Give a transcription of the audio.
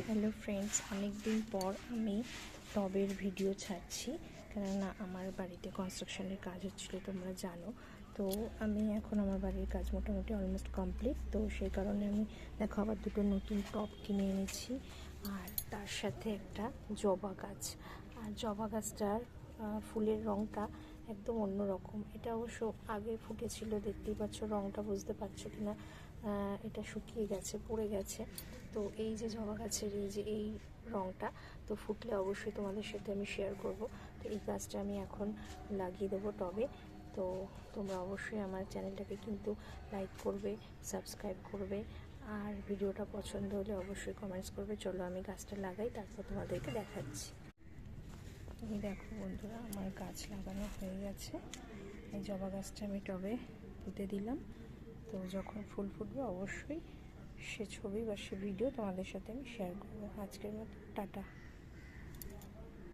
Hello friends, অনেক দিন পর আমি টবের ভিডিও ছাড়ছি, কেননা আমার বাড়িতে কনস্ট্রাকশনের কাজ হচ্ছিলো, তোমরা জানো। তো আমি এখন আমার বাড়ির কাজ মোটামুটি অলমোস্ট কমপ্লিট। তো সেই কারণে আমি দেখো আবার দুটো নতুন টব কিনে এনেছি, আর তার সাথে একটা জবা গাছ। আর জবা গাছটার ফুলের রঙটা একদম অন্যরকম। এটা অবশ্য আগে ফুটেছিল, দেখতেই পাচ্ছ, রঙটা বুঝতে পারছো কিনা। এটা শুকিয়ে গেছে, পড়ে গেছে। তো এই যে জবা গাছের এই রঙটা, তো ফুটলে অবশ্যই তোমাদের সাথে আমি শেয়ার করব। তো এই গাছটা আমি এখন লাগিয়ে দেবো টবে। তো তোমরা অবশ্যই আমার চ্যানেলটাকে কিন্তু লাইক করবে, সাবস্ক্রাইব করবে, আর ভিডিওটা পছন্দ হলে অবশ্যই কমেন্টস করবে। চলো আমি গাছটা লাগাই, তারপর তোমাদেরকে দেখাচ্ছি। এই দেখো বন্ধুরা, আমার গাছ লাগানো হয়ে গেছে। এই জবা গাছটা আমি টবে পুঁতে দিলাম। তো যখন ফুল ফুটবে অবশ্যই সে ছবি বা সে ভিডিও তোমাদের সাথে আমি শেয়ার করবো। আজকের মতো টাটা।